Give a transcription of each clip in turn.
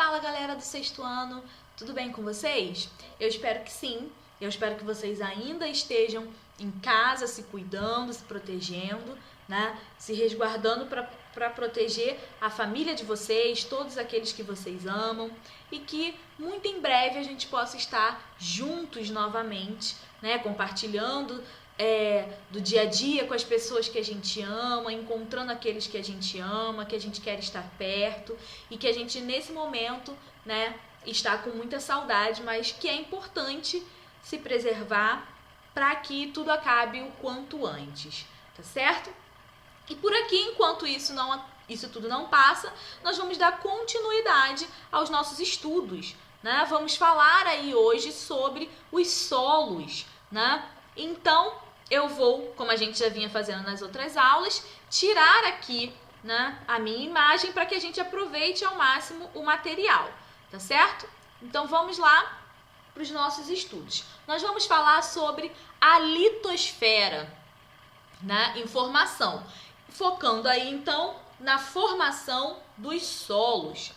Fala galera do sexto ano, tudo bem com vocês? Eu espero que sim, eu espero que vocês ainda estejam em casa se cuidando, se protegendo, né? Se resguardando para proteger a família de vocês, todos aqueles que vocês amam e que muito em breve a gente possa estar juntos novamente, né? Compartilhando do dia a dia com as pessoas que a gente ama, encontrando aqueles que a gente ama, que a gente quer estar perto e que a gente nesse momento, né, está com muita saudade, mas que é importante se preservar para que tudo acabe o quanto antes, tá certo? E por aqui, enquanto isso tudo não passa, nós vamos dar continuidade aos nossos estudos, né? Vamos falar aí hoje sobre os solos, né? Então, eu vou, como a gente já vinha fazendo nas outras aulas, tirar aqui, né, a minha imagem para que a gente aproveite ao máximo o material, tá certo? Então, vamos lá para os nossos estudos. Nós vamos falar sobre a litosfera, né, em formação, focando aí, então, na formação dos solos,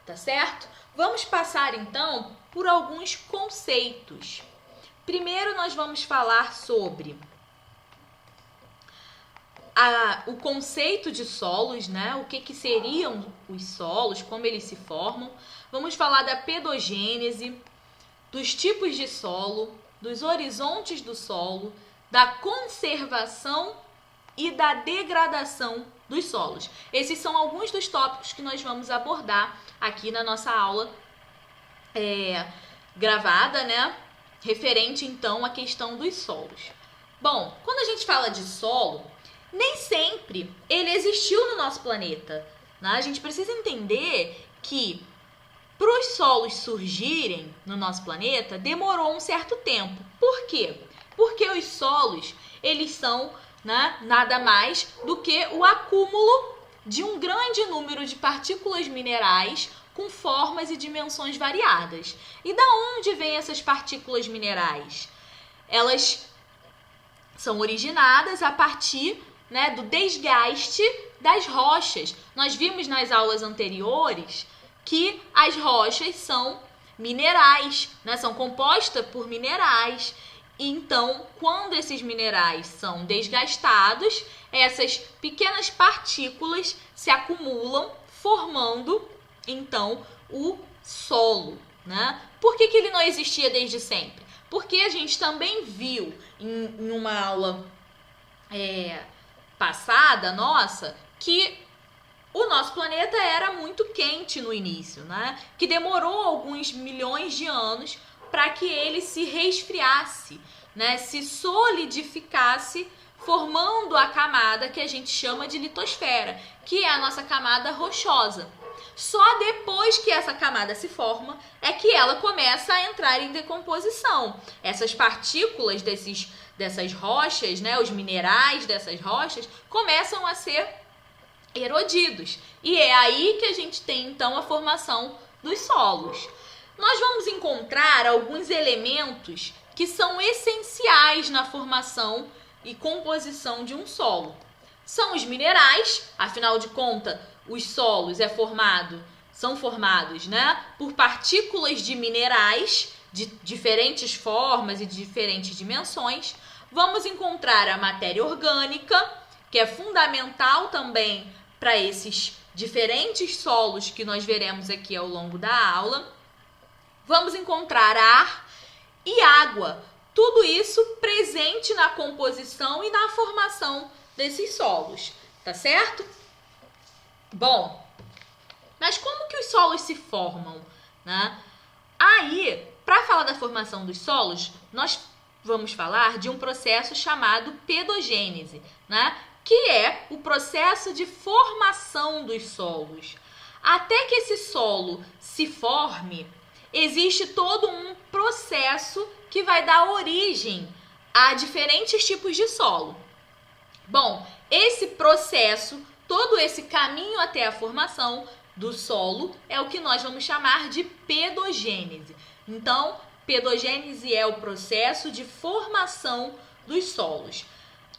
tá certo? Vamos passar, então, por alguns conceitos. Primeiro, nós vamos falar sobre o conceito de solos, né? O que seriam os solos, como eles se formam. Vamos falar da pedogênese, dos tipos de solo, dos horizontes do solo, da conservação e da degradação dos solos. Esses são alguns dos tópicos que nós vamos abordar aqui na nossa aula gravada, né? Referente, então, à questão dos solos. Bom, quando a gente fala de solo, nem sempre ele existiu no nosso planeta, né? A gente precisa entender que para os solos surgirem no nosso planeta, demorou um certo tempo. Por quê? Porque os solos, eles são, né, nada mais do que o acúmulo de um grande número de partículas minerais com formas e dimensões variadas. E da onde vêm essas partículas minerais? Elas são originadas a partir, né, do desgaste das rochas. Nós vimos nas aulas anteriores que as rochas são minerais, né, são compostas por minerais. Então, quando esses minerais são desgastados, essas pequenas partículas se acumulam, formando, então, o solo, né? Por que ele não existia desde sempre? Porque a gente também viu em uma aula passada nossa que o nosso planeta era muito quente no início, né? Que demorou alguns milhões de anos para que ele se resfriasse, né? Se solidificasse, formando a camada que a gente chama de litosfera, que é a nossa camada rochosa. Só depois que essa camada se forma é que ela começa a entrar em decomposição. Essas partículas dessas rochas, né, os minerais dessas rochas, começam a ser erodidos. E é aí que a gente tem, então, a formação dos solos. Nós vamos encontrar alguns elementos que são essenciais na formação e composição de um solo. São os minerais, afinal de contas, os solos são formados, né, por partículas de minerais de diferentes formas e de diferentes dimensões. Vamos encontrar a matéria orgânica, que é fundamental também para esses diferentes solos que nós veremos aqui ao longo da aula. Vamos encontrar ar e água, tudo isso presente na composição e na formação desses solos, tá certo? Bom, mas como que os solos se formam, né? Aí, para falar da formação dos solos, nós vamos falar de um processo chamado pedogênese, né? Que é o processo de formação dos solos. Até que esse solo se forme, existe todo um processo que vai dar origem a diferentes tipos de solo. Bom, esse processo, todo esse caminho até a formação do solo é o que nós vamos chamar de pedogênese. Então, pedogênese é o processo de formação dos solos.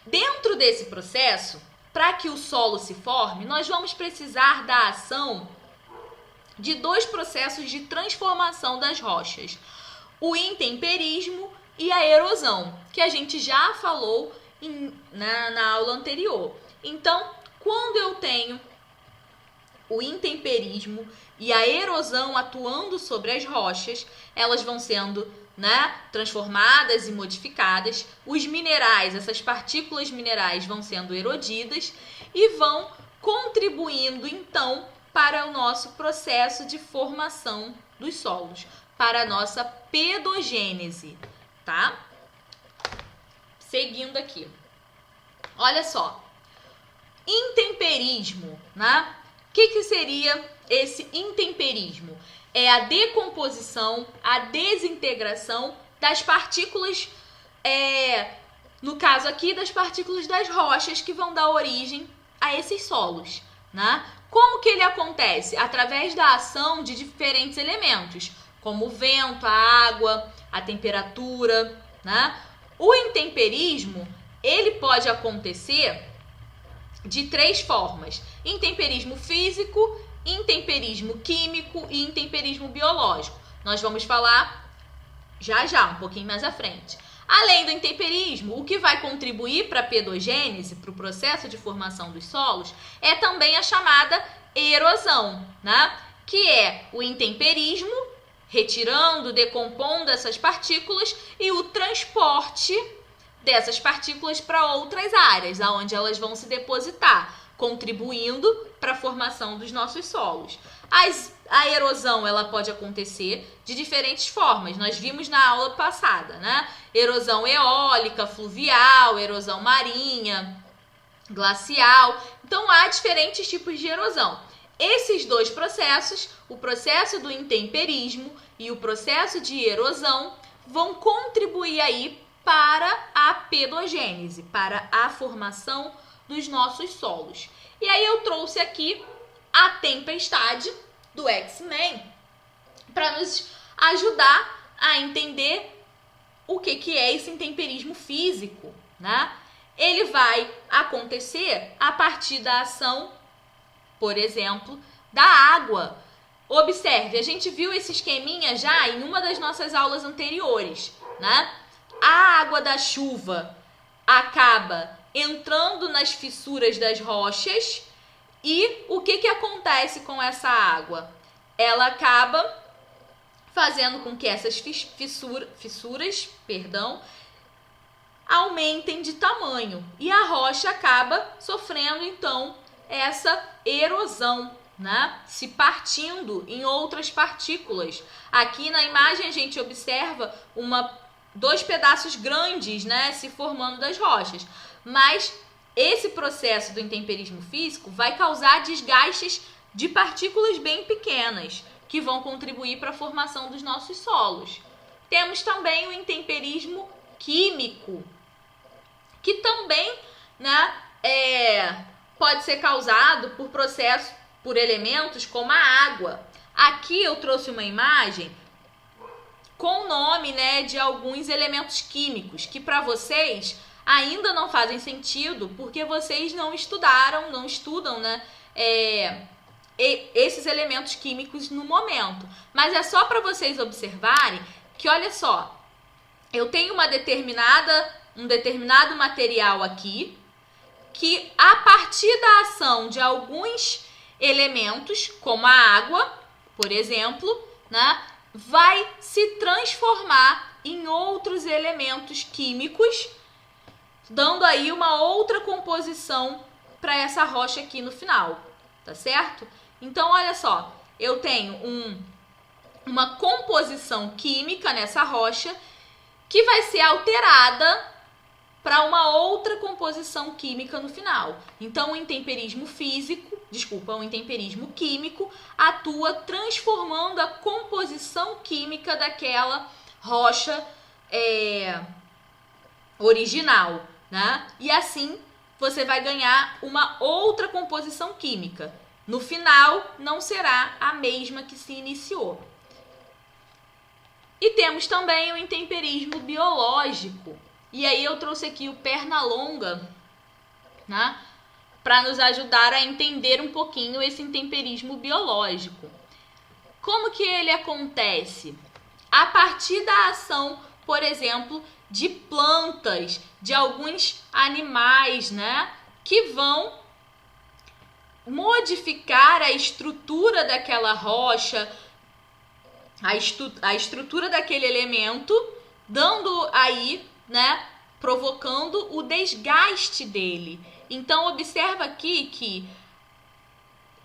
Dentro desse processo, para que o solo se forme, nós vamos precisar da ação de dois processos de transformação das rochas: o intemperismo e a erosão, que a gente já falou na aula anterior. Então, quando eu tenho o intemperismo e a erosão atuando sobre as rochas, elas vão sendo transformadas e modificadas, os minerais, essas partículas minerais vão sendo erodidas e vão contribuindo então para o nosso processo de formação dos solos, para a nossa pedogênese, tá? Seguindo aqui. Olha só. Intemperismo, né? O que seria esse intemperismo? É a decomposição, a desintegração das partículas, no caso aqui, das partículas das rochas que vão dar origem a esses solos, né? Como que ele acontece? Através da ação de diferentes elementos, como o vento, a água, a temperatura, né? O intemperismo, ele pode acontecer de três formas: intemperismo físico, intemperismo químico e intemperismo biológico. Nós vamos falar já, um pouquinho mais à frente. Além do intemperismo, o que vai contribuir para a pedogênese, para o processo de formação dos solos, é também a chamada erosão, né? Que é o intemperismo, retirando, decompondo essas partículas, e o transporte dessas partículas para outras áreas, aonde elas vão se depositar, contribuindo para a formação dos nossos solos. A erosão, ela pode acontecer de diferentes formas. Nós vimos na aula passada, né? Erosão eólica, fluvial, erosão marinha, glacial. Então, há diferentes tipos de erosão. Esses dois processos, o processo do intemperismo e o processo de erosão, vão contribuir aí para a pedogênese, para a formação dos nossos solos. E aí eu trouxe aqui a tempestade do X-Men para nos ajudar a entender o que é esse intemperismo físico, né? Ele vai acontecer a partir da ação, por exemplo, da água. Observe, a gente viu esse esqueminha já em uma das nossas aulas anteriores, né? A água da chuva acaba entrando nas fissuras das rochas e o que acontece com essa água? Ela acaba fazendo com que essas fissuras, aumentem de tamanho e a rocha acaba sofrendo então essa erosão, né? Se partindo em outras partículas. Aqui na imagem a gente observa dois pedaços grandes, né, se formando das rochas. Mas esse processo do intemperismo físico vai causar desgastes de partículas bem pequenas, que vão contribuir para a formação dos nossos solos. Temos também o intemperismo químico, que também, né, pode ser causado por elementos como a água. Aqui eu trouxe uma imagem com o nome, né, de alguns elementos químicos que para vocês ainda não fazem sentido porque vocês não estudam, né, esses elementos químicos no momento. Mas é só para vocês observarem que, olha só, eu tenho um determinado material aqui que, a partir da ação de alguns elementos, como a água, por exemplo, né, vai se transformar em outros elementos químicos, dando aí uma outra composição para essa rocha aqui no final, tá certo? Então, olha só, eu tenho uma composição química nessa rocha que vai ser alterada para uma outra composição química no final. Então, o intemperismo químico atua transformando a composição química daquela rocha original, né? E assim você vai ganhar uma outra composição química. No final, não será a mesma que se iniciou. E temos também o intemperismo biológico. E aí eu trouxe aqui o Pernalonga, né, para nos ajudar a entender um pouquinho esse intemperismo biológico. Como que ele acontece? A partir da ação, por exemplo, de plantas, de alguns animais, né, que vão modificar a estrutura daquela rocha, a estrutura daquele elemento, dando aí, né, provocando o desgaste dele. Então, observa aqui que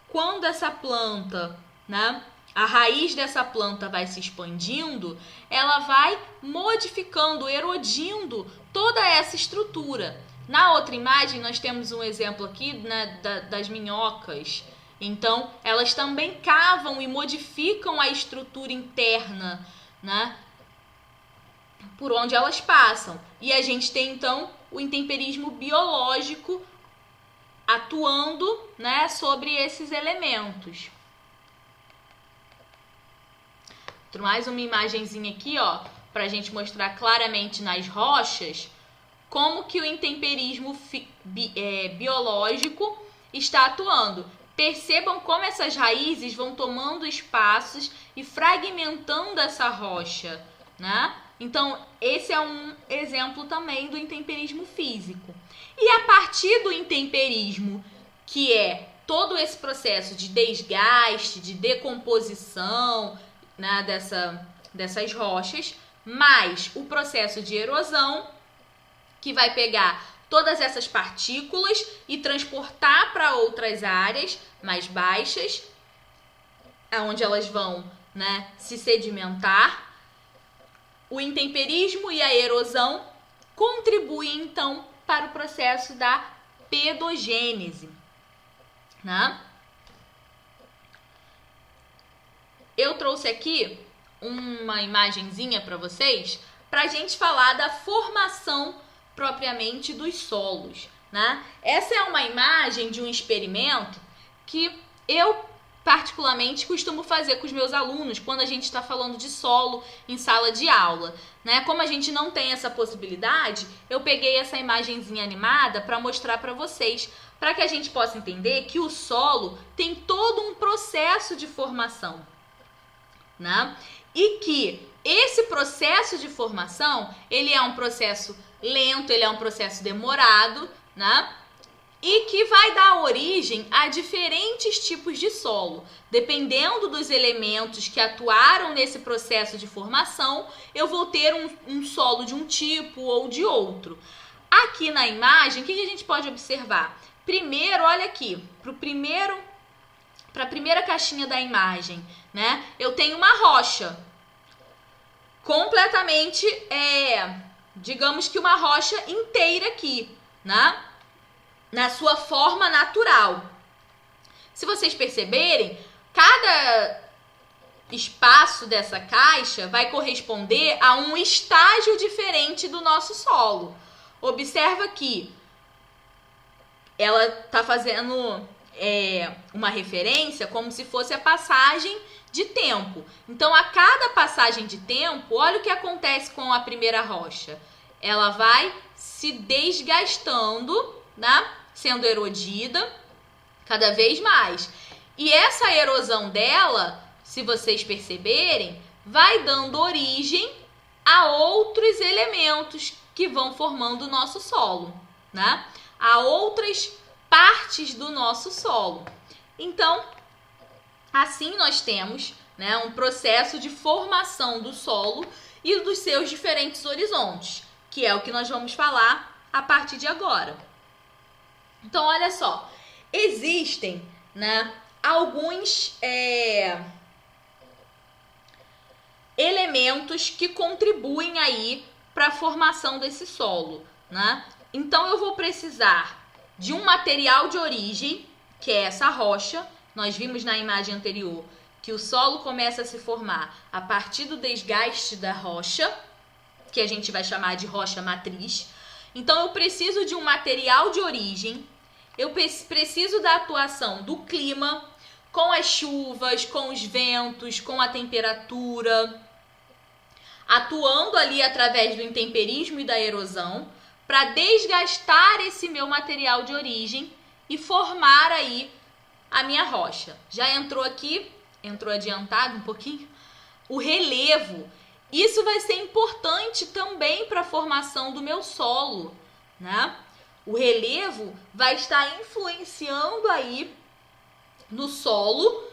quando essa planta, né, a raiz dessa planta vai se expandindo, ela vai modificando, erodindo toda essa estrutura. Na outra imagem, nós temos um exemplo aqui, né, das minhocas. Então, elas também cavam e modificam a estrutura interna, né, por onde elas passam. E a gente tem, então, o intemperismo biológico atuando, né, sobre esses elementos. Mais uma imagenzinha aqui, ó, para a gente mostrar claramente nas rochas como que o intemperismo biológico está atuando. Percebam como essas raízes vão tomando espaços e fragmentando essa rocha, né? Então, esse é um exemplo também do intemperismo físico. E a partir do intemperismo, que é todo esse processo de desgaste, de decomposição, né, dessas rochas, mais o processo de erosão, que vai pegar todas essas partículas e transportar para outras áreas mais baixas, onde elas vão, né, se sedimentar. O intemperismo e a erosão contribuem, então, para o processo da pedogênese, né? Eu trouxe aqui uma imagenzinha para vocês para a gente falar da formação propriamente dos solos, né? Essa é uma imagem de um experimento que eu particularmente costumo fazer com os meus alunos quando a gente está falando de solo em sala de aula, né? Como a gente não tem essa possibilidade, eu peguei essa imagenzinha animada para mostrar para vocês, para que a gente possa entender que o solo tem todo um processo de formação, né? E que esse processo de formação, ele é um processo lento, ele é um processo demorado, né? E que vai dar origem a diferentes tipos de solo. Dependendo dos elementos que atuaram nesse processo de formação, eu vou ter um solo de um tipo ou de outro. Aqui na imagem, o que a gente pode observar? Primeiro, olha aqui, para a primeira caixinha da imagem, né? Eu tenho uma rocha completamente, digamos que uma rocha inteira aqui, né? Na sua forma natural. Se vocês perceberem, cada espaço dessa caixa vai corresponder a um estágio diferente do nosso solo. Observa que ela está fazendo uma referência como se fosse a passagem de tempo. Então, a cada passagem de tempo, olha o que acontece com a primeira rocha. Ela vai se desgastando, né? Sendo erodida cada vez mais. E essa erosão dela, se vocês perceberem, vai dando origem a outros elementos que vão formando o nosso solo, né? A outras partes do nosso solo. Então, assim nós temos, né, um processo de formação do solo e dos seus diferentes horizontes, que é o que nós vamos falar a partir de agora. Então, olha só, existem, né, alguns elementos que contribuem aí para a formação desse solo, né? Então, eu vou precisar de um material de origem, que é essa rocha. Nós vimos na imagem anterior que o solo começa a se formar a partir do desgaste da rocha, que a gente vai chamar de rocha matriz. Então, eu preciso de um material de origem. Eu preciso da atuação do clima, com as chuvas, com os ventos, com a temperatura, atuando ali através do intemperismo e da erosão, para desgastar esse meu material de origem e formar aí a minha rocha. Já entrou aqui entrou adiantado um pouquinho, o relevo. Isso vai ser importante também para a formação do meu solo, né? O relevo vai estar influenciando aí no solo,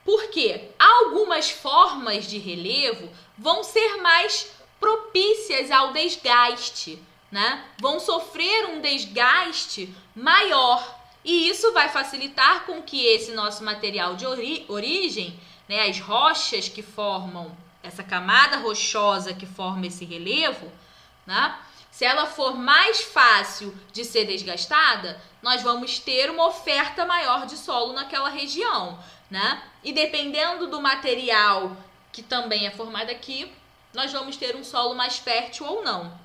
porque algumas formas de relevo vão ser mais propícias ao desgaste, né? Vão sofrer um desgaste maior. E isso vai facilitar com que esse nosso material de origem, né, as rochas que formam essa camada rochosa que forma esse relevo, né, se ela for mais fácil de ser desgastada, nós vamos ter uma oferta maior de solo naquela região, né? E dependendo do material que também é formado aqui, nós vamos ter um solo mais fértil ou não.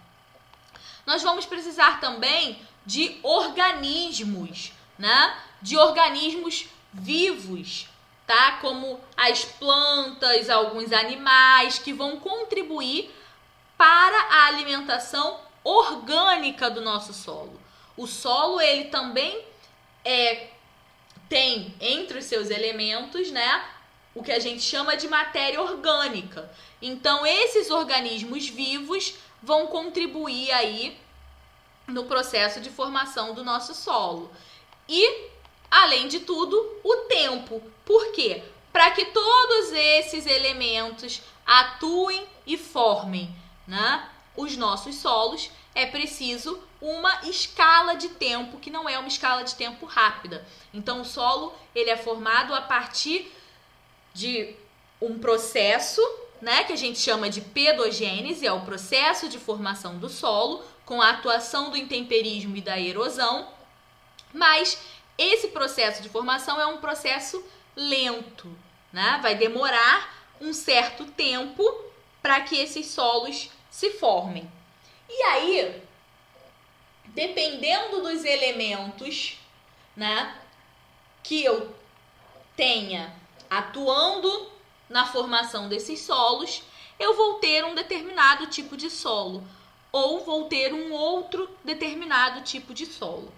Nós vamos precisar também de organismos, né? De organismos vivos, tá? Como as plantas, alguns animais que vão contribuir para a alimentação orgânica do nosso solo. O solo, ele também tem entre os seus elementos, né, o que a gente chama de matéria orgânica. Então, esses organismos vivos vão contribuir aí no processo de formação do nosso solo. E, além de tudo, o tempo. Por quê? Para que todos esses elementos atuem e formem, né, os nossos solos, é preciso uma escala de tempo, que não é uma escala de tempo rápida. Então, o solo, ele é formado a partir de um processo, né, que a gente chama de pedogênese, é o processo de formação do solo, com a atuação do intemperismo e da erosão, mas esse processo de formação é um processo lento, né? Vai demorar um certo tempo para que esses solos se formem. E aí, dependendo dos elementos, né, que eu tenha atuando na formação desses solos, eu vou ter um determinado tipo de solo ou vou ter um outro determinado tipo de solo.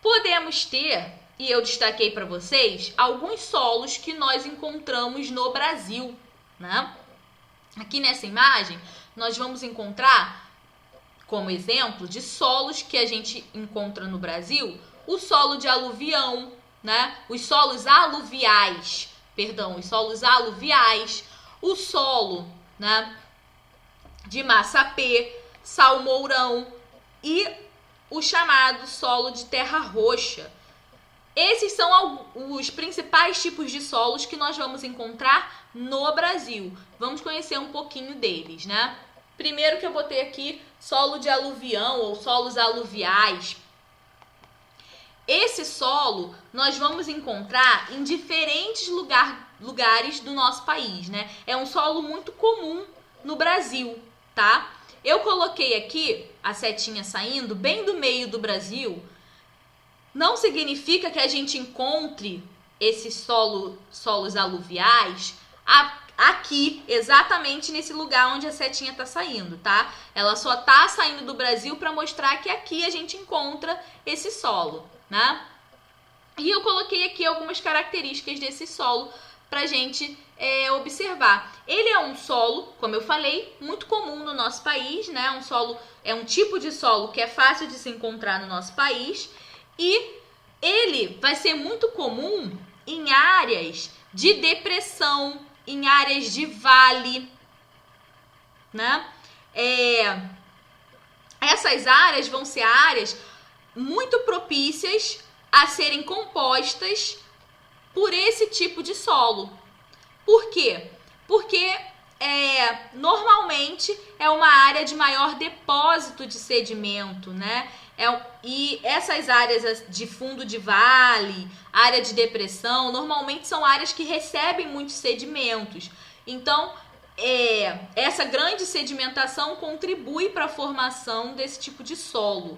Podemos ter, e eu destaquei para vocês, alguns solos que nós encontramos no Brasil, né? Aqui nessa imagem, nós vamos encontrar, como exemplo, de solos que a gente encontra no Brasil, o solo de aluvião, né? Os solos aluviais, o solo, né, de massapê, salmourão e o chamado solo de terra roxa. Esses são os principais tipos de solos que nós vamos encontrar no Brasil. Vamos conhecer um pouquinho deles, né? Primeiro que eu botei aqui, solo de aluvião ou solos aluviais. Esse solo nós vamos encontrar em diferentes lugares do nosso país, né? É um solo muito comum no Brasil, tá? Eu coloquei aqui a setinha saindo bem do meio do Brasil. Não significa que a gente encontre esses solos aluviais aqui, exatamente nesse lugar onde a setinha está saindo, tá? Ela só está saindo do Brasil para mostrar que aqui a gente encontra esse solo, né? E eu coloquei aqui algumas características desse solo para a gente observar. Ele é um solo, como eu falei, muito comum no nosso país, né? É um tipo de solo que é fácil de se encontrar no nosso país e ele vai ser muito comum em áreas de depressão, em áreas de vale, né? Essas áreas vão ser áreas muito propícias a serem compostas por esse tipo de solo. Por quê? Porque normalmente é uma área de maior depósito de sedimento, né? E essas áreas de fundo de vale, área de depressão, normalmente são áreas que recebem muitos sedimentos. Então, essa grande sedimentação contribui para a formação desse tipo de solo,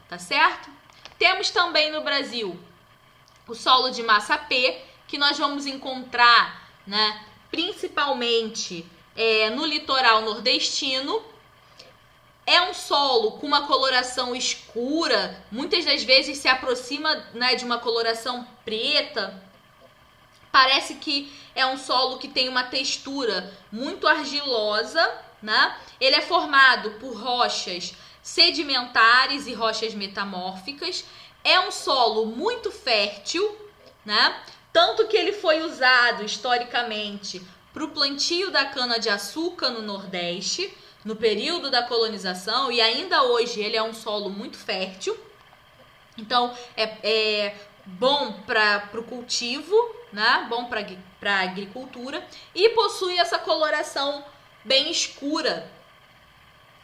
tá certo? Temos também no Brasil o solo de massapê, que nós vamos encontrar, né, principalmente no litoral nordestino. É um solo com uma coloração escura, muitas das vezes se aproxima, né, de uma coloração preta. Parece que é um solo que tem uma textura muito argilosa, né? Ele é formado por rochas sedimentares e rochas metamórficas. É um solo muito fértil, né? Tanto que ele foi usado historicamente para o plantio da cana-de-açúcar no Nordeste, no período da colonização, e ainda hoje ele é um solo muito fértil. Então, é bom para o cultivo, né? Bom para a agricultura, e possui essa coloração bem escura,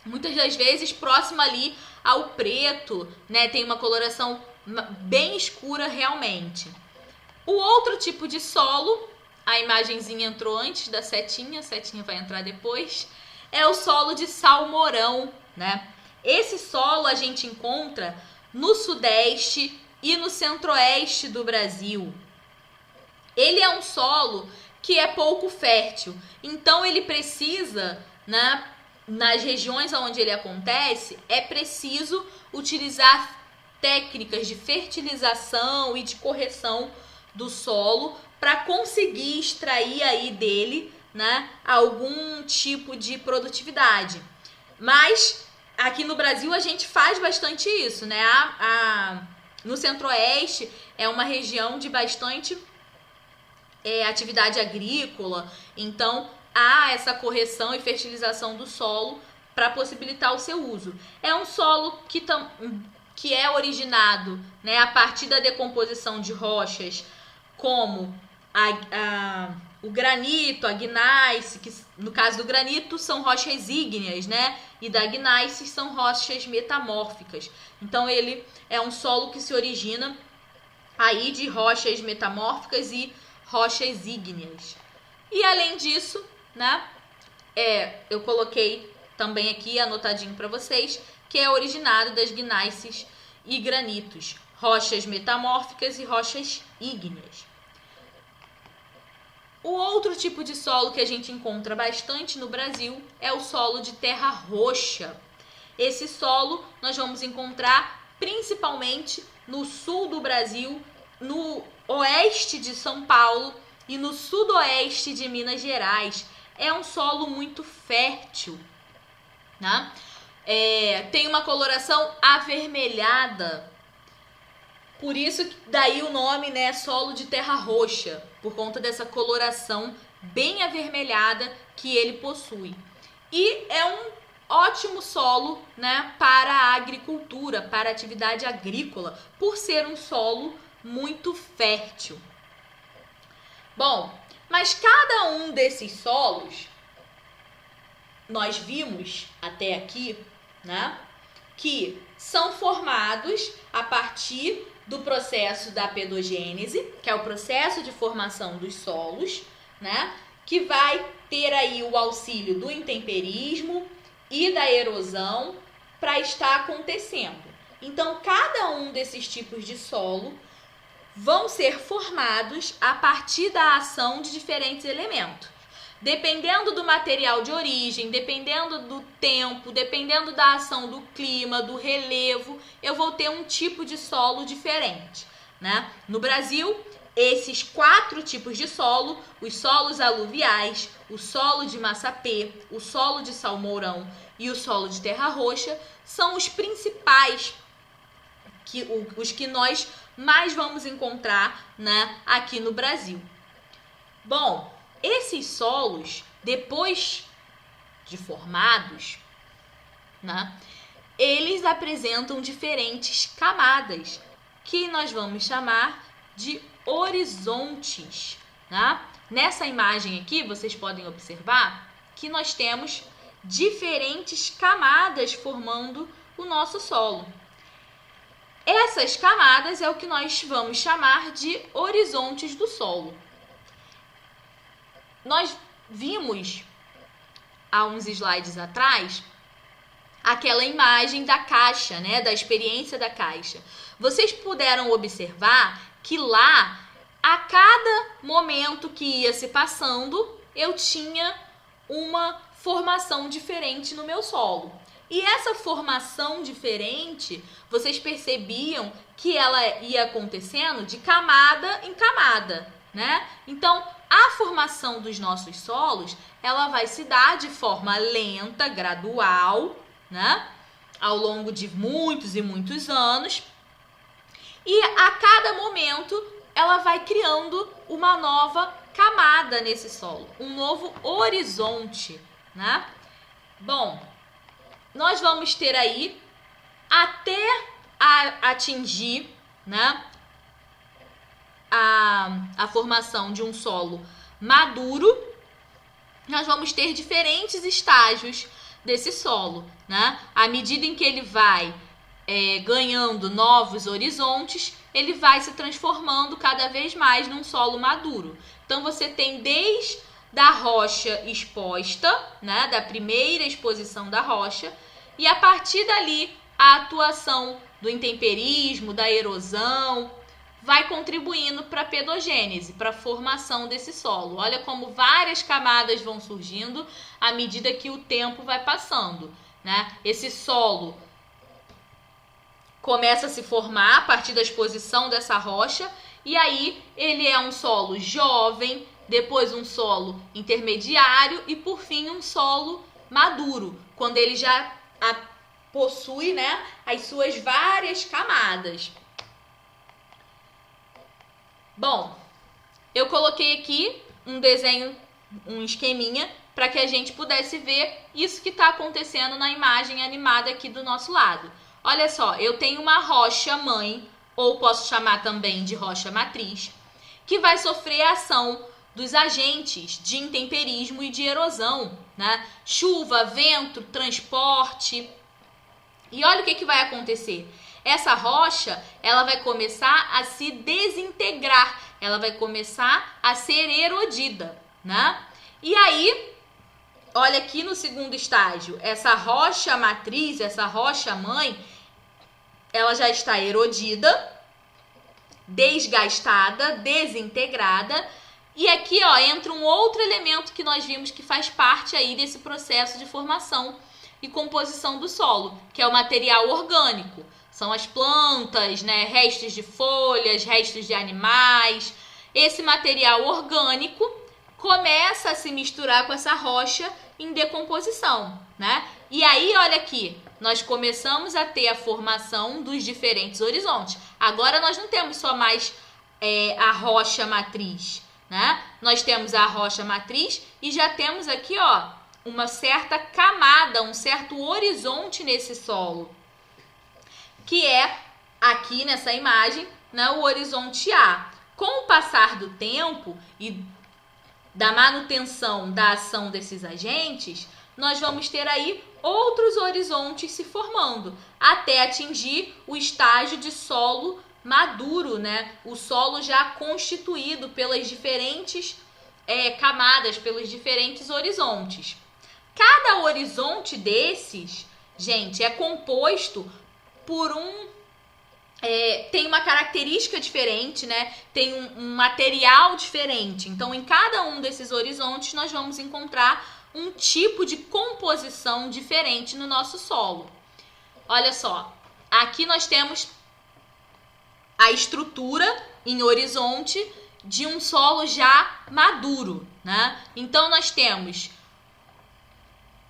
muitas das vezes próxima ali ao preto, né? Tem uma coloração bem escura realmente. O outro tipo de solo, a imagenzinha entrou antes da setinha, a setinha vai entrar depois, é o solo de salmourão, né? Esse solo a gente encontra no sudeste e no centro-oeste do Brasil. Ele é um solo que é pouco fértil, então ele precisa, né, nas regiões onde ele acontece, é preciso utilizar técnicas de fertilização e de correção do solo para conseguir extrair aí dele, né, algum tipo de produtividade. Mas aqui no Brasil a gente faz bastante isso, né? No centro-oeste é uma região de bastante atividade agrícola, então há essa correção e fertilização do solo para possibilitar o seu uso. É um solo que é originado, né, a partir da decomposição de rochas como o granito, a gneiss, que no caso do granito são rochas ígneas, né? E da gneiss são rochas metamórficas. Então ele é um solo que se origina aí de rochas metamórficas e rochas ígneas. E além disso, né? Eu coloquei também aqui anotadinho para vocês que é originado das gneisses e granitos, rochas metamórficas e rochas ígneas. O outro tipo de solo que a gente encontra bastante no Brasil é o solo de terra roxa. Esse solo nós vamos encontrar principalmente no sul do Brasil, no oeste de São Paulo e no sudoeste de Minas Gerais. É um solo muito fértil, né? Tem uma coloração avermelhada. Por isso, daí o nome, né, solo de terra roxa, por conta dessa coloração bem avermelhada que ele possui. E é um ótimo solo, né, para a agricultura, para a atividade agrícola, por ser um solo muito fértil. Bom, mas cada um desses solos, nós vimos até aqui, né, que são formados a partir do processo da pedogênese, que é o processo de formação dos solos, né? Que vai ter aí o auxílio do intemperismo e da erosão para estar acontecendo. Então, cada um desses tipos de solo vão ser formados a partir da ação de diferentes elementos. Dependendo do material de origem, dependendo do tempo, dependendo da ação do clima, do relevo, eu vou ter um tipo de solo diferente, né? No Brasil, esses 4 tipos de solo, os solos aluviais, o solo de massapê, o solo de salmourão e o solo de terra roxa, são os principais, os que nós mais vamos encontrar, né, aqui no Brasil. Bom, esses solos, depois de formados, né, eles apresentam diferentes camadas, que nós vamos chamar de horizontes. Né? Nessa imagem aqui, vocês podem observar que nós temos diferentes camadas formando o nosso solo. Essas camadas é o que nós vamos chamar de horizontes do solo. Nós vimos há uns slides atrás aquela imagem da caixa, né, da experiência da caixa. Vocês puderam observar que lá, a cada momento que ia se passando, eu tinha uma formação diferente no meu solo. E essa formação diferente, vocês percebiam que ela ia acontecendo de camada em camada, né? Então, a formação dos nossos solos, ela vai se dar de forma lenta, gradual, né? Ao longo de muitos e muitos anos. E a cada momento, ela vai criando uma nova camada nesse solo, um novo horizonte, né? Bom, nós vamos ter aí até atingir, né, a formação de um solo maduro, nós vamos ter diferentes estágios desse solo, né? À medida em que ele vai ganhando novos horizontes, ele vai se transformando cada vez mais num solo maduro. Então, você tem desde da rocha exposta, né, da primeira exposição da rocha, e a partir dali a atuação do intemperismo, da erosão, vai contribuindo para a pedogênese, para a formação desse solo. Olha como várias camadas vão surgindo à medida que o tempo vai passando, né? Esse solo começa a se formar a partir da exposição dessa rocha, e aí ele é um solo jovem, depois um solo intermediário e por fim um solo maduro, quando ele já possui, né, as suas várias camadas. Bom, eu coloquei aqui um desenho, um esqueminha, para que a gente pudesse ver isso que está acontecendo na imagem animada aqui do nosso lado. Olha só, eu tenho uma rocha mãe, ou posso chamar também de rocha matriz, que vai sofrer a ação dos agentes de intemperismo e de erosão, né? Chuva, vento, transporte. E olha o que vai acontecer. Essa rocha, ela vai começar a se desintegrar, ela vai começar a ser erodida, né? E aí, olha aqui no segundo estágio, essa rocha matriz, essa rocha mãe, ela já está erodida, desgastada, desintegrada. E aqui, ó, entra um outro elemento que nós vimos que faz parte aí desse processo de formação e composição do solo, que é o material orgânico. São as plantas, né, restos de folhas, restos de animais. Esse material orgânico começa a se misturar com essa rocha em decomposição, né? E aí, olha aqui, nós começamos a ter a formação dos diferentes horizontes. Agora nós não temos só mais a rocha matriz, né? Nós temos a rocha matriz e já temos aqui, ó, uma certa camada, um certo horizonte nesse solo, que é aqui nessa imagem, né, o horizonte A. Com o passar do tempo e da manutenção da ação desses agentes, nós vamos ter aí outros horizontes se formando, até atingir o estágio de solo maduro, né? O solo já constituído pelas diferentes camadas, pelos diferentes horizontes. Cada horizonte desses, gente, é composto por tem uma característica diferente, né? Tem um material diferente. Então, em cada um desses horizontes, nós vamos encontrar um tipo de composição diferente no nosso solo. Olha só, aqui nós temos a estrutura em horizonte de um solo já maduro, né? Então, nós temos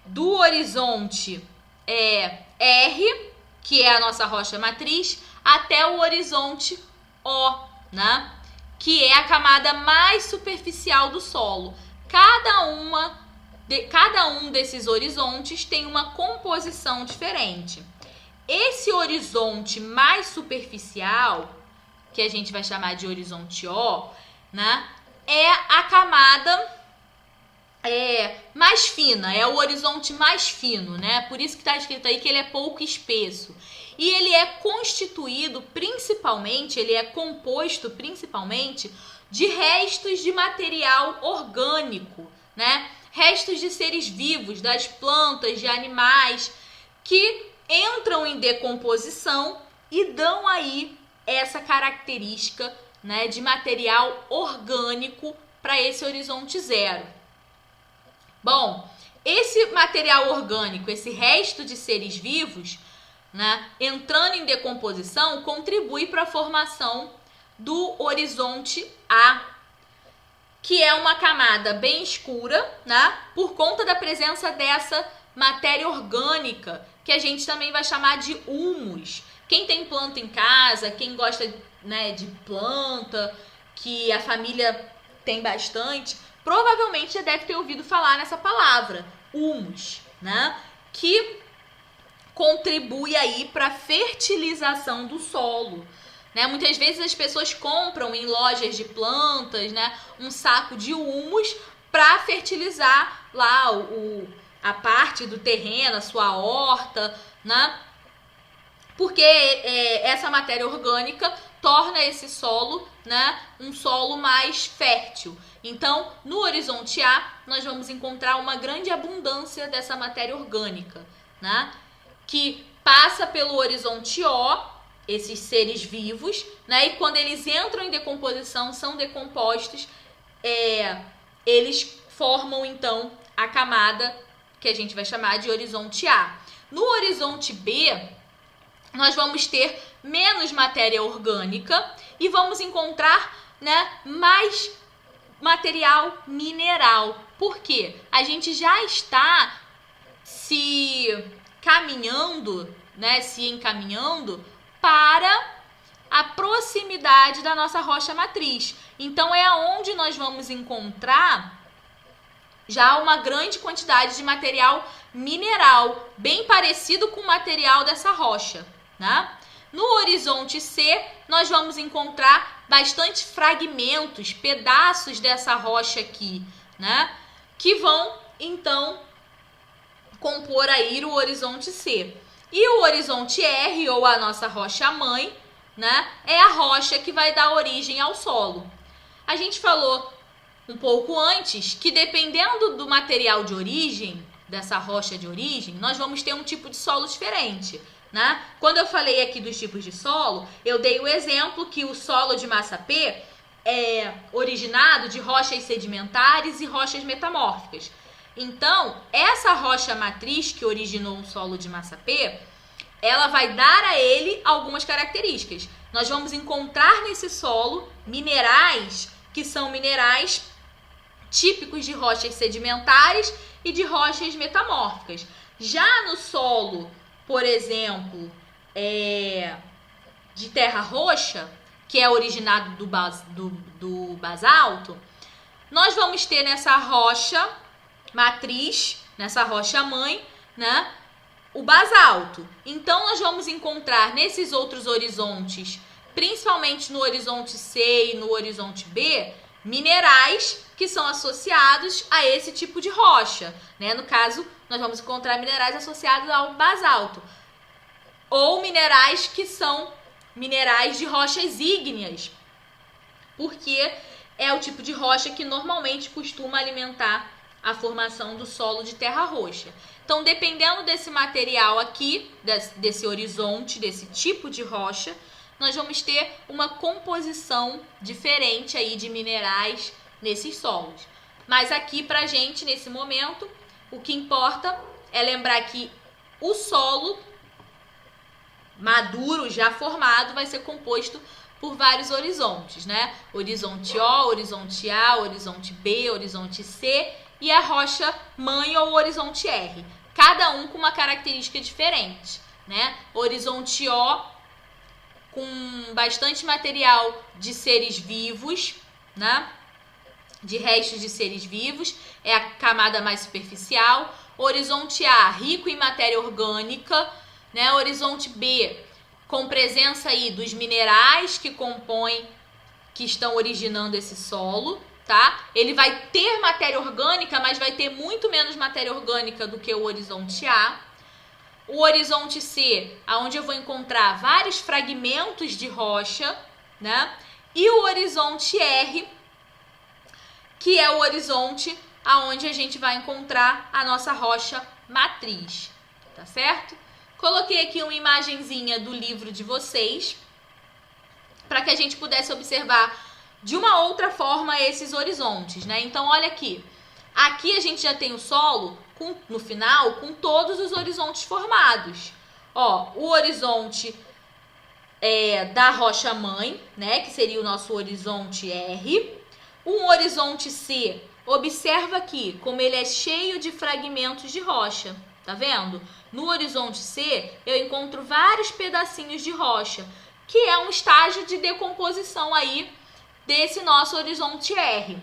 do horizonte R, que é a nossa rocha matriz, até o horizonte O, né? Que é a camada mais superficial do solo. Cada um desses horizontes tem uma composição diferente. Esse horizonte mais superficial, que a gente vai chamar de horizonte O, né? É a camada mais fina, é o horizonte mais fino, né? Por isso que está escrito aí que ele é pouco espesso. E ele é constituído principalmente, ele é composto principalmente de restos de material orgânico, né? Restos de seres vivos, das plantas, de animais, que entram em decomposição e dão aí essa característica, né, de material orgânico para esse horizonte zero. Bom, esse material orgânico, esse resto de seres vivos, né, entrando em decomposição, contribui para a formação do horizonte A, que é uma camada bem escura, né, por conta da presença dessa matéria orgânica, que a gente também vai chamar de humus. Quem tem planta em casa, quem gosta, né, de planta, que a família tem bastante, provavelmente já deve ter ouvido falar nessa palavra, humus, né, que contribui aí para a fertilização do solo. Né? Muitas vezes as pessoas compram em lojas de plantas, né, um saco de humus para fertilizar lá a parte do terreno, a sua horta, né? Porque essa matéria orgânica torna esse solo, né, um solo mais fértil. Então, no horizonte A, nós vamos encontrar uma grande abundância dessa matéria orgânica, né, que passa pelo horizonte O, esses seres vivos, né, e quando eles entram em decomposição, são decompostos, eles formam, então, a camada que a gente vai chamar de horizonte A. No horizonte B, nós vamos ter menos matéria orgânica e vamos encontrar, né, mais material mineral. Por quê? A gente já está se caminhando, né, se encaminhando para a proximidade da nossa rocha matriz. Então, é aonde nós vamos encontrar já uma grande quantidade de material mineral, bem parecido com o material dessa rocha, né? No horizonte C, nós vamos encontrar bastante fragmentos, pedaços dessa rocha aqui, né, que vão, então, compor aí o horizonte C. E o horizonte R, ou a nossa rocha-mãe, né, é a rocha que vai dar origem ao solo. A gente falou um pouco antes que, dependendo do material de origem, dessa rocha de origem, nós vamos ter um tipo de solo diferente, né? Quando eu falei aqui dos tipos de solo, eu dei o exemplo que o solo de massa P é originado de rochas sedimentares e rochas metamórficas. Então, essa rocha matriz que originou o solo de massa P, ela vai dar a ele algumas características. Nós vamos encontrar nesse solo minerais que são minerais típicos de rochas sedimentares e de rochas metamórficas. Já no solo, por exemplo, de terra roxa, que é originado do basalto, nós vamos ter nessa rocha matriz, nessa rocha mãe, né, o basalto. Então, nós vamos encontrar nesses outros horizontes, principalmente no horizonte C e no horizonte B, minerais que são associados a esse tipo de rocha, né? No caso, nós vamos encontrar minerais associados ao basalto, ou minerais que são minerais de rochas ígneas, porque é o tipo de rocha que normalmente costuma alimentar a formação do solo de terra roxa. Então, dependendo desse material aqui, desse horizonte, desse tipo de rocha, nós vamos ter uma composição diferente aí de minerais nesses solos. Mas aqui pra gente, nesse momento, o que importa é lembrar que o solo maduro, já formado, vai ser composto por vários horizontes, né? Horizonte O, horizonte A, horizonte B, horizonte C e a rocha mãe ou horizonte R. Cada um com uma característica diferente, né? Horizonte O com bastante material de seres vivos, né? De restos de seres vivos, é a camada mais superficial. Horizonte A, rico em matéria orgânica, né? Horizonte B, com presença aí dos minerais que compõem, que estão originando esse solo, tá? Ele vai ter matéria orgânica, mas vai ter muito menos matéria orgânica do que o horizonte A. O horizonte C, onde eu vou encontrar vários fragmentos de rocha, né? E o horizonte R, que é o horizonte aonde a gente vai encontrar a nossa rocha matriz, tá certo? Coloquei aqui uma imagenzinha do livro de vocês, para que a gente pudesse observar de uma outra forma esses horizontes, né? Então, olha aqui. Aqui a gente já tem o solo no final com todos os horizontes formados. Ó, o horizonte da rocha-mãe, né, que seria o nosso horizonte R. Um horizonte C, observa aqui como ele é cheio de fragmentos de rocha, tá vendo? No horizonte C, eu encontro vários pedacinhos de rocha, que é um estágio de decomposição aí desse nosso horizonte R.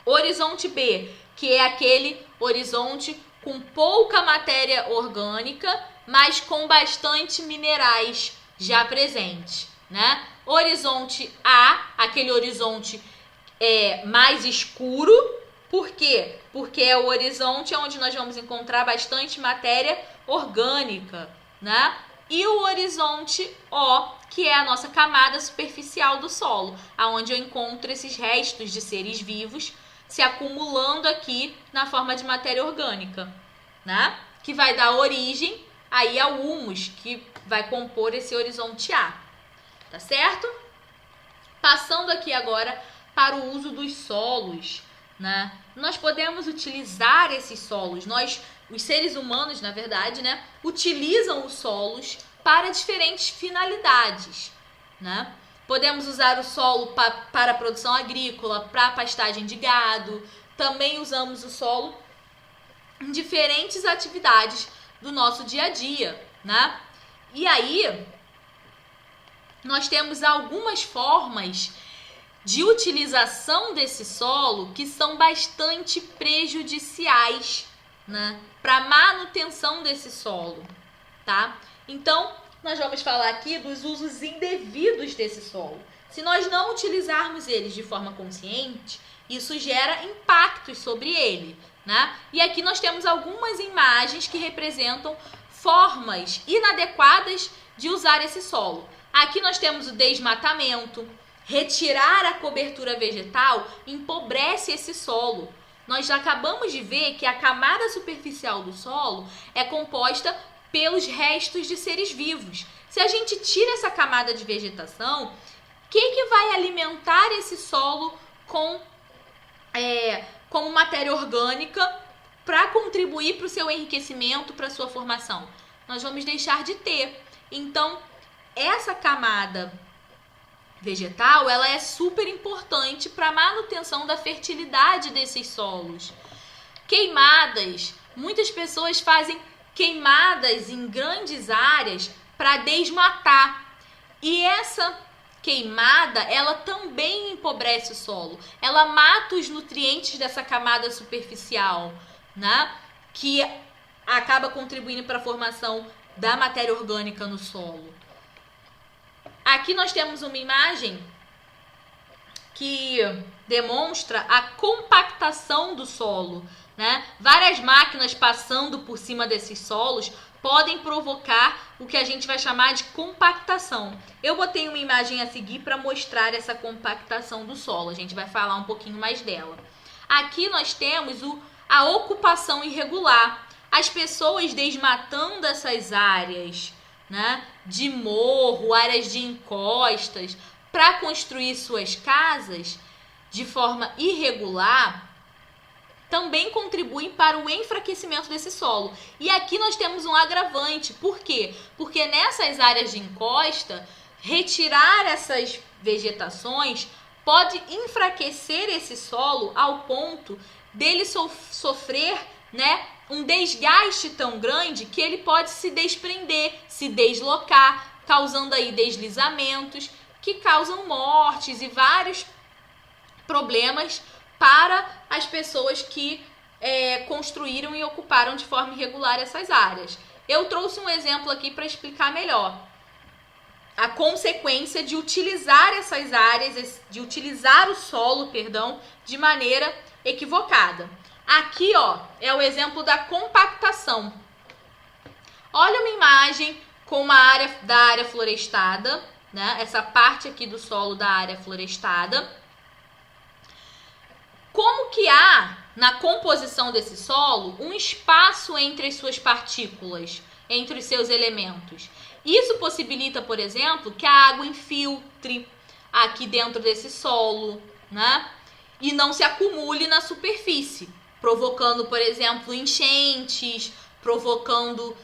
Horizonte B, que é aquele horizonte com pouca matéria orgânica, mas com bastante minerais já presentes, né? Horizonte A, aquele horizonte mais escuro. Por quê? Porque é o horizonte onde nós vamos encontrar bastante matéria orgânica, né? E o horizonte O, que é a nossa camada superficial do solo, aonde eu encontro esses restos de seres vivos se acumulando aqui na forma de matéria orgânica, né? Que vai dar origem aí ao humus, que vai compor esse horizonte A, tá certo? Passando aqui agora para o uso dos solos, né? Nós podemos utilizar esses solos, os seres humanos, na verdade, né, utilizam os solos para diferentes finalidades, né? Podemos usar o solo para a produção agrícola, para a pastagem de gado. Também usamos o solo em diferentes atividades do nosso dia a dia, né? E aí, nós temos algumas formas de utilização desse solo que são bastante prejudiciais, né, para a manutenção desse solo, tá? Então, nós vamos falar aqui dos usos indevidos desse solo. Se nós não utilizarmos eles de forma consciente, isso gera impactos sobre ele, né? E aqui nós temos algumas imagens que representam formas inadequadas de usar esse solo. Aqui nós temos o desmatamento. Retirar a cobertura vegetal empobrece esse solo. Nós já acabamos de ver que a camada superficial do solo é composta pelos restos de seres vivos. Se a gente tira essa camada de vegetação, o que vai alimentar esse solo como matéria orgânica para contribuir para o seu enriquecimento, para a sua formação? Nós vamos deixar de ter. Então, essa camada vegetal, ela é super importante para a manutenção da fertilidade desses solos. Queimadas. Muitas pessoas fazem queimadas em grandes áreas para desmatar. E essa queimada, ela também empobrece o solo. Ela mata os nutrientes dessa camada superficial, né? Que acaba contribuindo para a formação da matéria orgânica no solo. Aqui nós temos uma imagem que demonstra a compactação do solo, né? Várias máquinas passando por cima desses solos podem provocar o que a gente vai chamar de compactação. Eu botei uma imagem a seguir para mostrar essa compactação do solo. A gente vai falar um pouquinho mais dela. Aqui nós temos a ocupação irregular. As pessoas desmatando essas áreas, né, de morro, áreas de encostas, para construir suas casas de forma irregular, também contribuem para o enfraquecimento desse solo. E aqui nós temos um agravante. Por quê? Porque nessas áreas de encosta, retirar essas vegetações pode enfraquecer esse solo ao ponto dele sofrer, né, um desgaste tão grande que ele pode se desprender, se deslocar, causando aí deslizamentos que causam mortes e vários problemas para as pessoas que construíram e ocuparam de forma irregular essas áreas. Eu trouxe um exemplo aqui para explicar melhor a consequência de utilizar essas áreas, de utilizar o solo, de maneira equivocada. Aqui, ó, é o exemplo da compactação. Olha uma imagem com uma área florestada, né? Essa parte aqui do solo da área florestada. Como que há, na composição desse solo, um espaço entre as suas partículas, entre os seus elementos? Isso possibilita, por exemplo, que a água infiltre aqui dentro desse solo, né? E não se acumule na superfície, provocando, por exemplo, enchentes, provocando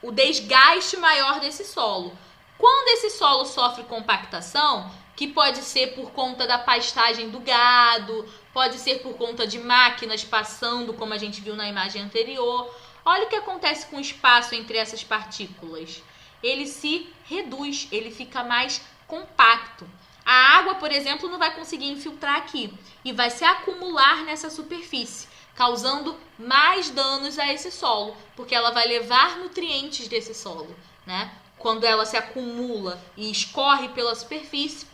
o desgaste maior desse solo. Quando esse solo sofre compactação, que pode ser por conta da pastagem do gado, pode ser por conta de máquinas passando, como a gente viu na imagem anterior, olha o que acontece com o espaço entre essas partículas. Ele se reduz, ele fica mais compacto. A água, por exemplo, não vai conseguir infiltrar aqui e vai se acumular nessa superfície, causando mais danos a esse solo, porque ela vai levar nutrientes desse solo, né? Quando ela se acumula e escorre pela superfície,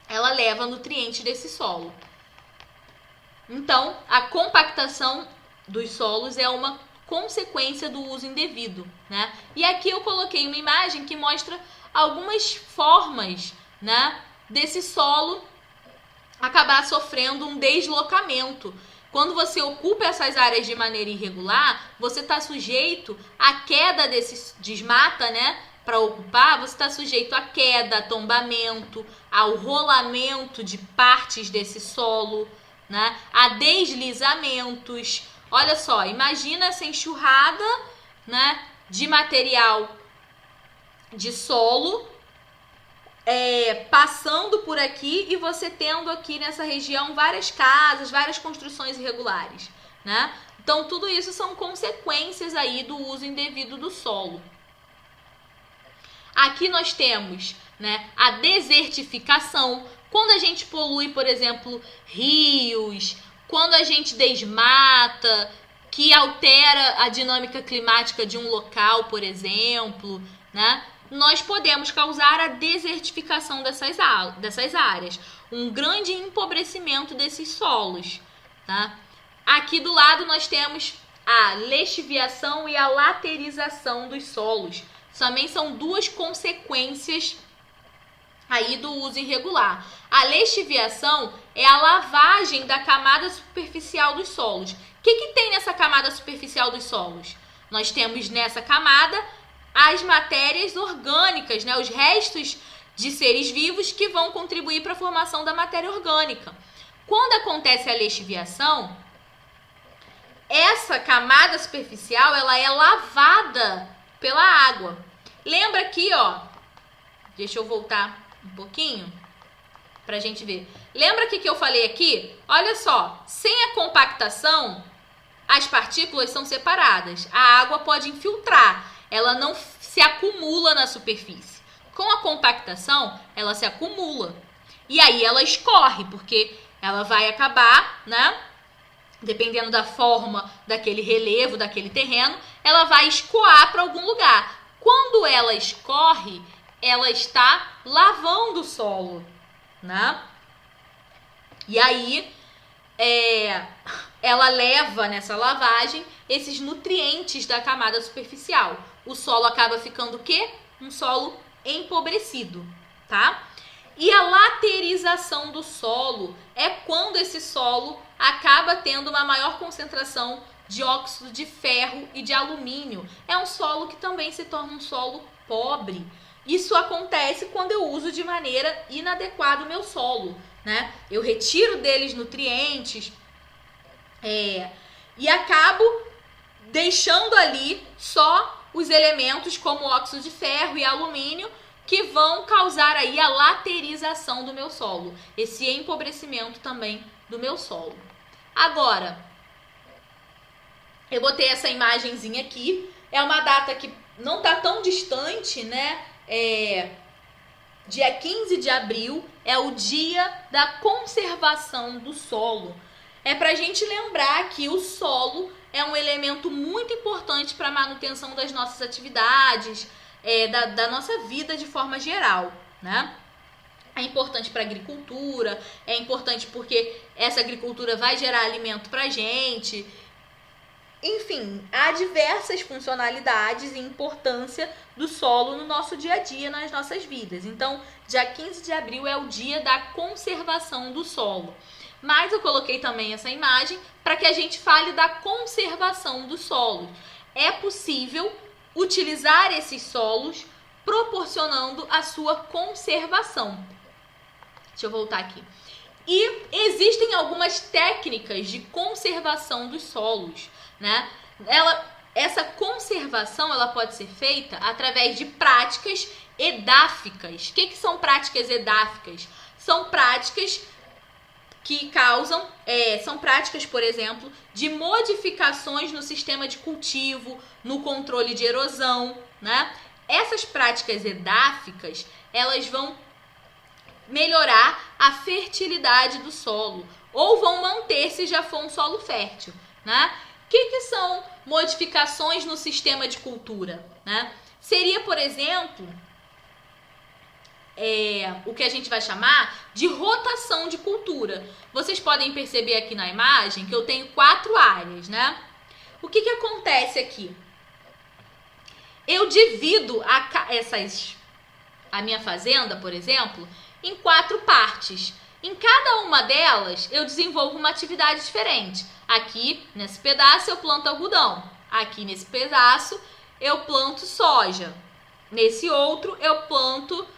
ela leva nutrientes desse solo. Então, a compactação dos solos é uma consequência do uso indevido, né? E aqui eu coloquei uma imagem que mostra algumas formas, né, desse solo acabar sofrendo um deslocamento. Quando você ocupa essas áreas de maneira irregular, você está sujeito à queda desse desmata, né? Para ocupar, você está sujeito à queda, a tombamento, ao rolamento de partes desse solo, né? A deslizamentos. Olha só, imagina essa enxurrada, né, de material de solo passando por aqui e você tendo aqui nessa região várias casas, várias construções irregulares, né? Então, tudo isso são consequências aí do uso indevido do solo. Aqui nós temos, né, a desertificação. Quando a gente polui, por exemplo, rios, quando a gente desmata, que altera a dinâmica climática de um local, por exemplo, né, nós podemos causar a desertificação dessas áreas, um grande empobrecimento desses solos, tá? Aqui do lado nós temos a lixiviação e a laterização dos solos. Também são duas consequências aí do uso irregular. A lixiviação é a lavagem da camada superficial dos solos. O que tem nessa camada superficial dos solos? Nós temos nessa camada as matérias orgânicas, né? Os restos de seres vivos que vão contribuir para a formação da matéria orgânica. Quando acontece a lixiviação, essa camada superficial ela é lavada pela água. Lembra aqui, ó, deixa eu voltar um pouquinho para a gente ver. Lembra que eu falei aqui? Olha só, sem a compactação, as partículas são separadas. A água pode infiltrar, ela não se acumula na superfície. Com a compactação, ela se acumula. E aí ela escorre, porque ela vai acabar, né? Dependendo da forma daquele relevo, daquele terreno, ela vai escoar para algum lugar. Quando ela escorre, ela está lavando o solo, né? E aí, ela leva nessa lavagem esses nutrientes da camada superficial. O solo acaba ficando o quê? Um solo empobrecido, tá? E a laterização do solo é quando esse solo acaba tendo uma maior concentração de óxido de ferro e de alumínio. É um solo que também se torna um solo pobre. Isso acontece quando eu uso de maneira inadequada o meu solo, né? Eu retiro deles nutrientes e acabo deixando ali só os elementos como óxido de ferro e alumínio que vão causar aí a laterização do meu solo, esse empobrecimento também do meu solo. Agora, eu botei essa imagenzinha aqui, é uma data que não está tão distante, né? Dia 15 de abril é o dia da conservação do solo. É para a gente lembrar que o solo é um elemento muito importante para a manutenção das nossas atividades, da nossa vida de forma geral, né? É importante para a agricultura, é importante porque essa agricultura vai gerar alimento para a gente. Enfim, há diversas funcionalidades e importância do solo no nosso dia a dia, nas nossas vidas. Então, dia 15 de abril é o dia da conservação do solo. Mas eu coloquei também essa imagem para que a gente fale da conservação do solo. É possível utilizar esses solos proporcionando a sua conservação. Deixa eu voltar aqui. E existem algumas técnicas de conservação dos solos, né? Essa conservação ela pode ser feita através de práticas edáficas. O que são práticas edáficas? São práticas que causam, são práticas, por exemplo, de modificações no sistema de cultivo, no controle de erosão, né? Essas práticas edáficas, elas vão melhorar a fertilidade do solo ou vão manter se já for um solo fértil, né? O que são modificações no sistema de cultura, né? Seria, por exemplo, o que a gente vai chamar de rotação de cultura. Vocês podem perceber aqui na imagem que eu tenho 4 áreas, né? O que acontece aqui? Eu divido a minha fazenda, por exemplo, em 4 partes. Em cada uma delas, eu desenvolvo uma atividade diferente. Aqui, nesse pedaço, eu planto algodão. Aqui, nesse pedaço, eu planto soja. Nesse outro, eu planto,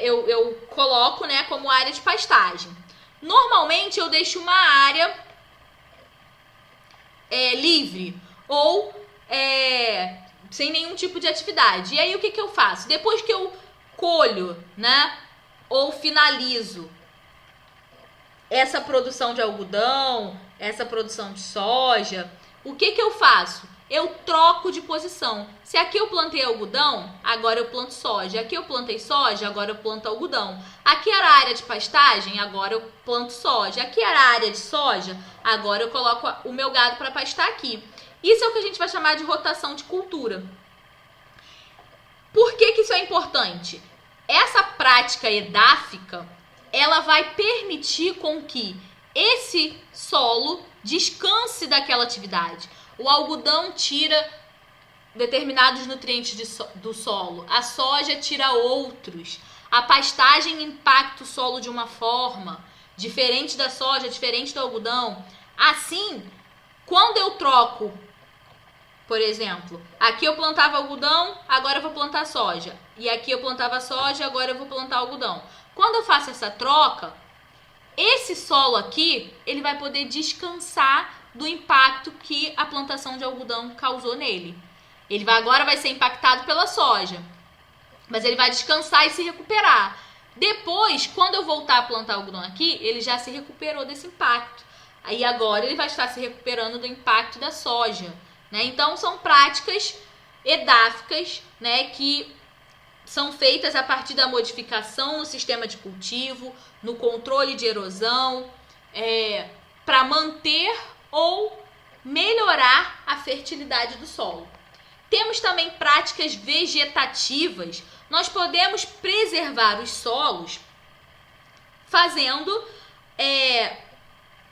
eu coloco, né, como área de pastagem. Normalmente, eu deixo uma área livre ou sem nenhum tipo de atividade. E aí, o que eu faço? Depois que eu colho, né, ou finalizo essa produção de algodão, essa produção de soja, o que eu faço? Eu troco de posição. Se aqui eu plantei algodão, agora eu planto soja. Aqui eu plantei soja, agora eu planto algodão. Aqui era a área de pastagem, agora eu planto soja. Aqui era a área de soja, agora eu coloco o meu gado para pastar aqui. Isso é o que a gente vai chamar de rotação de cultura. Por que isso é importante? Essa prática edáfica, ela vai permitir com que esse solo descanse daquela atividade. O algodão tira determinados nutrientes do solo, a soja tira outros, a pastagem impacta o solo de uma forma diferente da soja, diferente do algodão. Assim, quando eu troco, por exemplo, aqui eu plantava algodão, agora eu vou plantar soja. E aqui eu plantava soja, agora eu vou plantar algodão. Quando eu faço essa troca, esse solo aqui, ele vai poder descansar do impacto que a plantação de algodão causou nele. Ele agora vai ser impactado pela soja, mas ele vai descansar e se recuperar. Depois, quando eu voltar a plantar algodão aqui, ele já se recuperou desse impacto. Aí agora ele vai estar se recuperando do impacto da soja, né? Então, são práticas edáficas, né, que são feitas a partir da modificação no sistema de cultivo, no controle de erosão, para manter ou melhorar a fertilidade do solo. Temos também práticas vegetativas. Nós podemos preservar os solos fazendo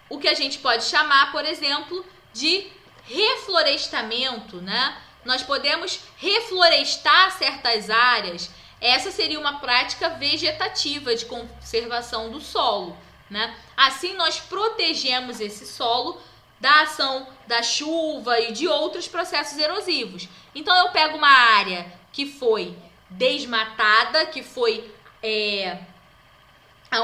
o que a gente pode chamar, por exemplo, de reflorestamento, né? Nós podemos reflorestar certas áreas. Essa seria uma prática vegetativa de conservação do solo, né? Assim, nós protegemos esse solo da ação da chuva e de outros processos erosivos. Então, eu pego uma área que foi desmatada, que foi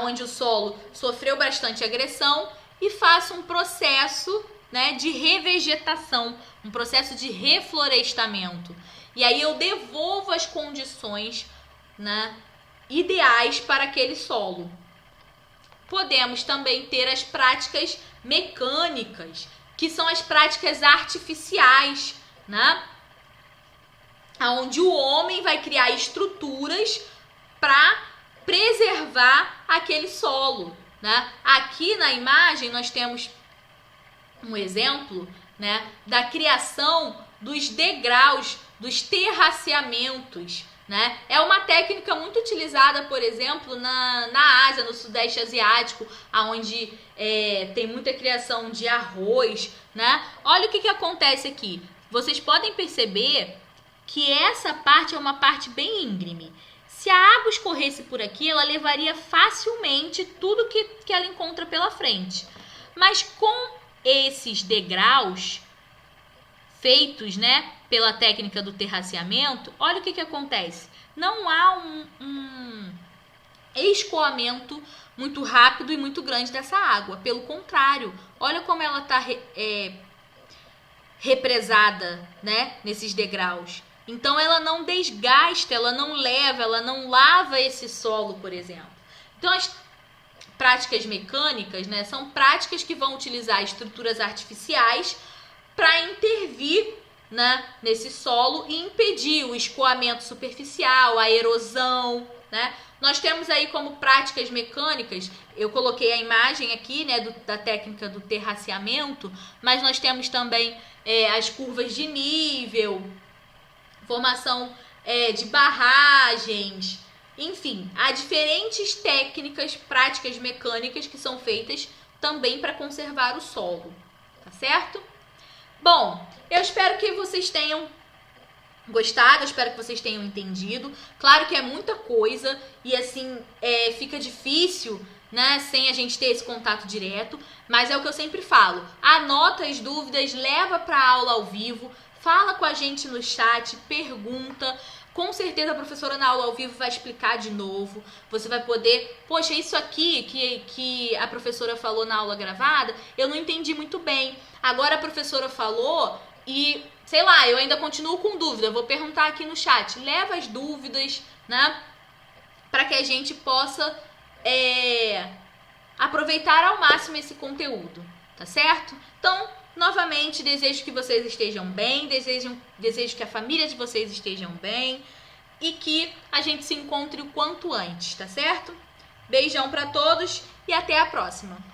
onde o solo sofreu bastante agressão, e faço um processo, né, de revegetação, um processo de reflorestamento. E aí eu devolvo as condições, né, ideais para aquele solo. Podemos também ter as práticas mecânicas, que são as práticas artificiais, né, onde o homem vai criar estruturas para preservar aquele solo, né? Aqui na imagem nós temos um exemplo, né, da criação dos degraus, dos terraceamentos, né? É uma técnica muito utilizada, por exemplo, na Ásia, no Sudeste Asiático, onde tem muita criação de arroz, né? Olha o que acontece aqui. Vocês podem perceber que essa parte é uma parte bem íngreme. Se a água escorresse por aqui, ela levaria facilmente tudo que ela encontra pela frente. Mas com esses degraus feitos, né, pela técnica do terraceamento, olha o que acontece. Não há escoamento muito rápido e muito grande dessa água. Pelo contrário, olha como ela está represada, né, nesses degraus. Então ela não desgasta, ela não leva, ela não lava esse solo, por exemplo. Então as práticas mecânicas, né, são práticas que vão utilizar estruturas artificiais para intervir, né, nesse solo e impedir o escoamento superficial, a erosão, né? Nós temos aí como práticas mecânicas, eu coloquei a imagem aqui, né, da técnica do terraceamento, mas nós temos também as curvas de nível, formação de barragens, enfim, há diferentes técnicas, práticas mecânicas que são feitas também para conservar o solo, tá certo? Bom, eu espero que vocês tenham gostado, eu espero que vocês tenham entendido. Claro que é muita coisa e assim fica difícil, né, sem a gente ter esse contato direto, mas é o que eu sempre falo, anota as dúvidas, leva para a aula ao vivo, fala com a gente no chat, pergunta. Com certeza a professora na aula ao vivo vai explicar de novo. Você vai poder, poxa, isso aqui que a professora falou na aula gravada, eu não entendi muito bem. Agora a professora falou e, sei lá, eu ainda continuo com dúvida. Eu vou perguntar aqui no chat. Leva as dúvidas, né? Para que a gente possa aproveitar ao máximo esse conteúdo, tá certo? Então, novamente, desejo que vocês estejam bem, desejo que a família de vocês estejam bem e que a gente se encontre o quanto antes, tá certo? Beijão para todos e até a próxima!